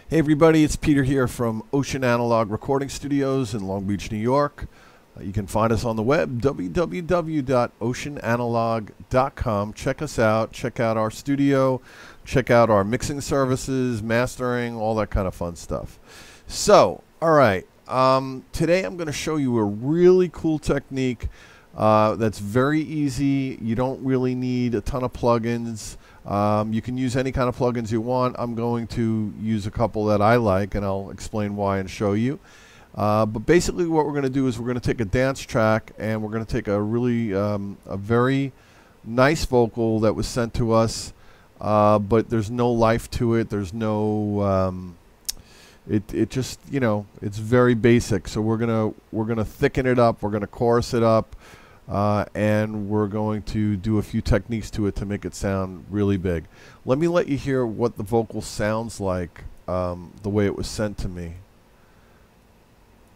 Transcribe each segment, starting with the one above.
Hey everybody, it's Peter here from Ocean Analog Recording Studios in Long Beach, New York. You can find us on the web, www.oceananalog.com. Check us out, check out our studio, check out our mixing services, mastering, all that kind of fun stuff. So, all right, today I'm going to show you a really cool technique that's very easy. You don't really need a ton of plugins. You can use any kind of plugins you want. I'm going to use a couple that I like, and I'll explain why and show you. But basically what we're going to do is we're going to take a dance track, and we're going to take a really, a very nice vocal that was sent to us, but there's no life to it. There's no, it just, you know, it's very basic. So we're gonna thicken it up. We're gonna chorus it up. And we're going to do a few techniques to it to make it sound really big. Let me let you hear what the vocal sounds like the way it was sent to me,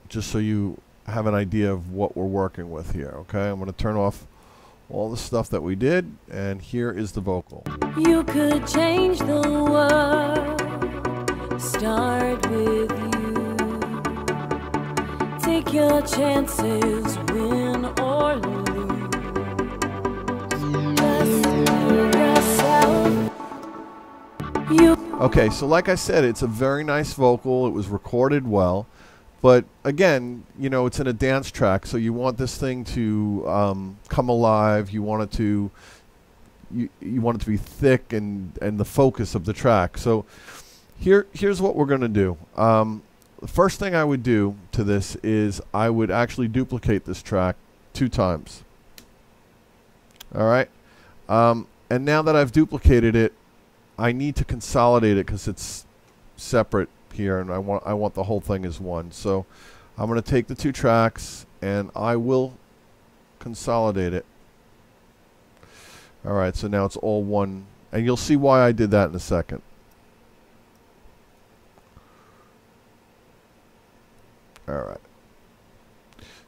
just so you have an idea of what we're working with here. Okay, I'm going to turn off all the stuff that we did, and here is the vocal. You could change the world, start with you. Take your chances, win or lose. Okay, so like I said, it's a very nice vocal. It was recorded well, but again, you know, it's in a dance track, so you want this thing to come alive. You want it to you want it to be thick and the focus of the track. So here's what we're going to do. The first thing I would do to this is I would actually duplicate this track 2 times. All right, and now that I've duplicated it, I need to consolidate it because it's separate here, and I want the whole thing as one. So I'm going to take the 2 tracks and I will consolidate it. All right, so now it's all one, and you'll see why I did that in a second. All right,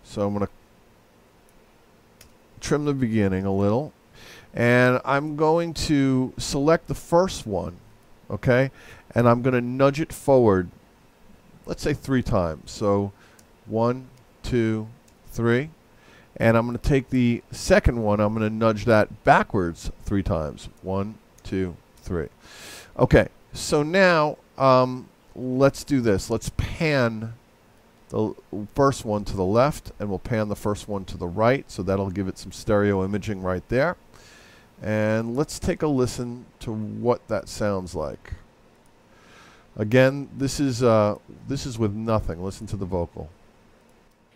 so I'm going to trim the beginning a little, and I'm going to select the first one, okay, and I'm going to nudge it forward, let's say 3 times. So 1, 2, 3, and I'm going to take the second one, I'm going to nudge that backwards 3 times. 1, 2, 3. Okay, so now let's do this. Let's pan the first one to the left, and we'll pan the first one to the right, so that'll give it some stereo imaging right there. And let's take a listen to what that sounds like. Again, this is with nothing. Listen to the vocal.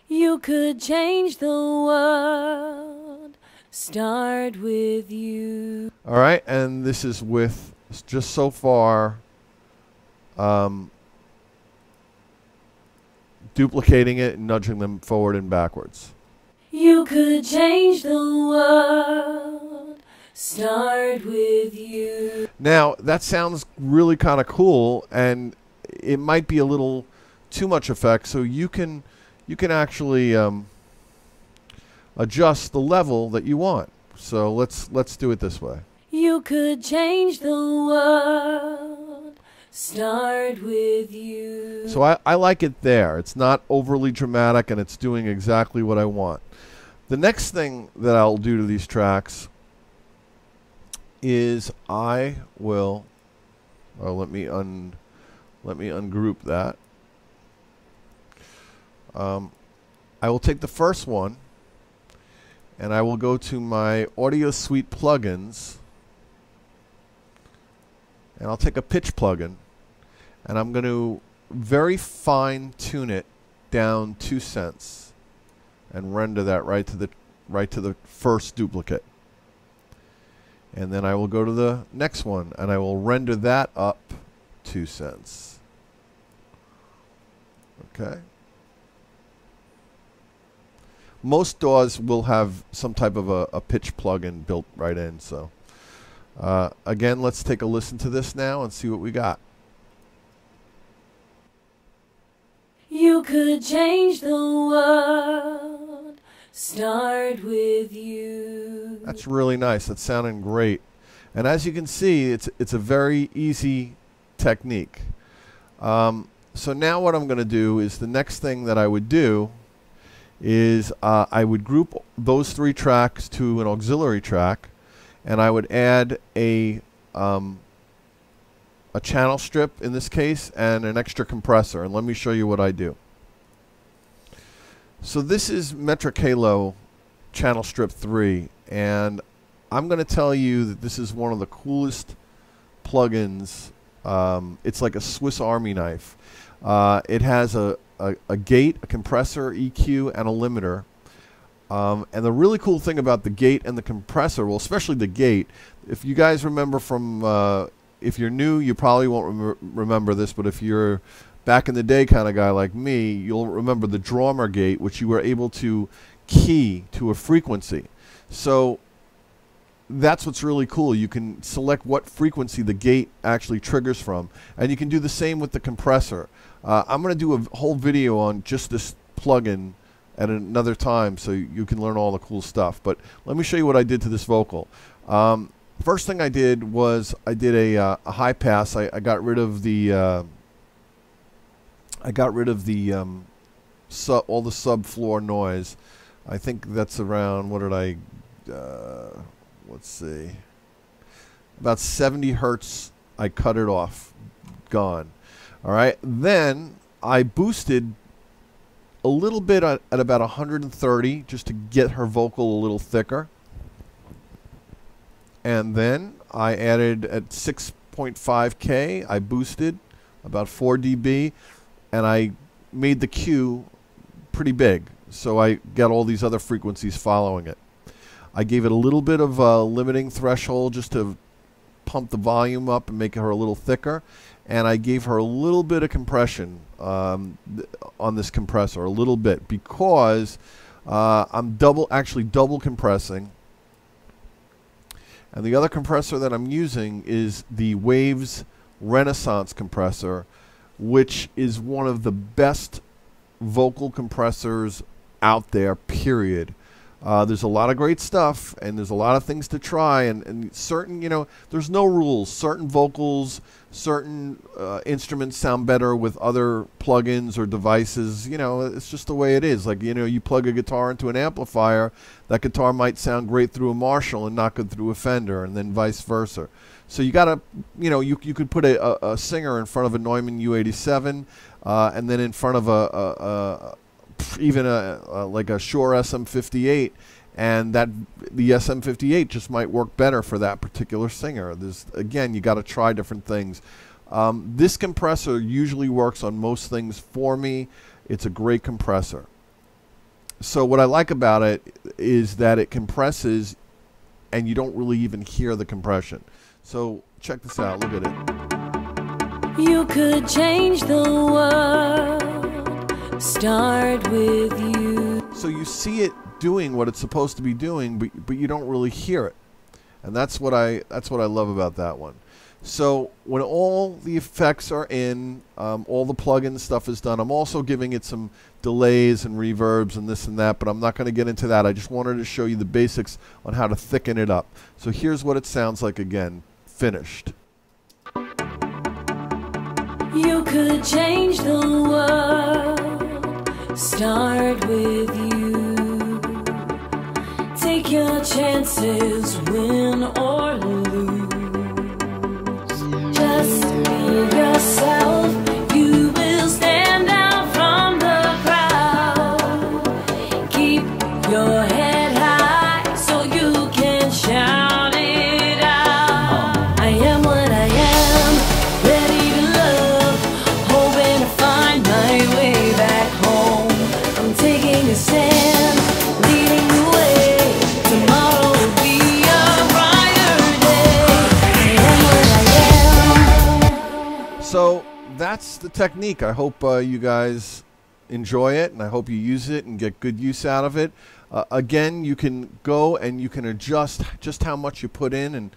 You could change the world, start with you. All right, and this is with just so far duplicating it and nudging them forward and backwards. You could change the world, start with you. Now, that sounds really kind of cool, and it might be a little too much effect, so you can actually adjust the level that you want. So let's do it this way. You could change the world, start with you. So I like it there. It's not overly dramatic, and it's doing exactly what I want. The next thing that I'll do to these tracks is I will, let me ungroup that. I will take the first one, and I will go to my Audio Suite plugins, and I'll take a pitch plugin, and I'm going to very fine tune it down 2 cents and render that right to the first duplicate. And then I will go to the next one, and I will render that up 2 cents. Okay. Most DAWs will have some type of a pitch plugin built right in. So again, let's take a listen to this now and see what we got. You could change the world, start with you. That's really nice. That's sounding great. And as you can see, it's a very easy technique. So now what I'm going to do is the next thing that I would do is I would group those 3 tracks to an auxiliary track, and I would add a channel strip in this case and an extra compressor. And let me show you what I do. So this is Metric Halo channel strip 3, and I'm going to tell you that this is one of the coolest plugins. It's like a Swiss Army knife. It has a gate, a compressor, EQ, and a limiter. And the really cool thing about the gate and the compressor, well, especially the gate, if you guys remember from, if you're new, you probably won't remember this, but if you're back in the day kind of guy like me, you'll remember the Drummer gate, which you were able to key to a frequency. So that's what's really cool. You can select what frequency the gate actually triggers from, and you can do the same with the compressor. I'm going to do a whole video on just this plugin at another time so you can learn all the cool stuff. But let me show you what I did to this vocal. First thing I did was I did a high pass. I got rid of the all the subfloor noise. I think that's around, what did I let's see, about 70 hertz. I cut it off, gone. All right, then I boosted a little bit at about 130 just to get her vocal a little thicker. And then I added at 6.5K, I boosted about 4 dB, and I made the Q pretty big, so I got all these other frequencies following it. I gave it a little bit of a limiting threshold just to pump the volume up and make her a little thicker, and I gave her a little bit of compression on this compressor, a little bit, because I'm actually double compressing. And the other compressor that I'm using is the Waves Renaissance compressor, which is one of the best vocal compressors out there, period. There's a lot of great stuff, and there's a lot of things to try, and certain, there's no rules. Certain vocals, certain instruments sound better with other plugins or devices. It's just the way it is. Like, you plug a guitar into an amplifier, that guitar might sound great through a Marshall and not good through a Fender, and then vice versa. So you gotta, you could put a singer in front of a Neumann U87, and then in front of even like a Shure SM58, and the SM58 just might work better for that particular singer. Again, you got to try different things. This compressor usually works on most things for me. It's a great compressor. So what I like about it is that it compresses, and you don't really even hear the compression. So check this out. Look at it. You could change the world. Start with you. So you see it doing what it's supposed to be doing, but you don't really hear it, and that's what I love about that one. So when all the effects are in, all the plugin stuff is done, I'm also giving it some delays and reverbs and this and that, but I'm not going to get into that. I just wanted to show you the basics on how to thicken it up. So here's what it sounds like again, finished. You could change the world. Start with you. Take your chances, win or lose. Just be yourself. You will stand out from the crowd. Keep your head high so you can shout it out. I am what I am, ready to love, hoping to find my way back home. I'm taking a stand, leading the way. Tomorrow will be a brighter day. I am what I am. So that's the technique. I hope you guys enjoy it, and I hope you use it and get good use out of it. Again, you can go and you can adjust just how much you put in and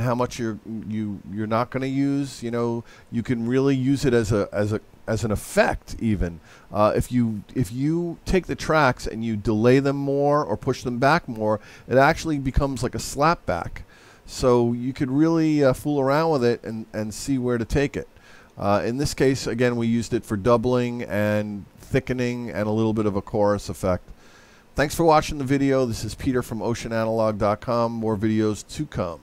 how much you're not going to use. You can really use it as an effect even. If you take the tracks and you delay them more or push them back more, it actually becomes like a slapback. So you could really fool around with it and see where to take it. In this case, again, we used it for doubling and thickening and a little bit of a chorus effect. Thanks for watching the video. This is Peter from OceanAnalog.com. More videos to come.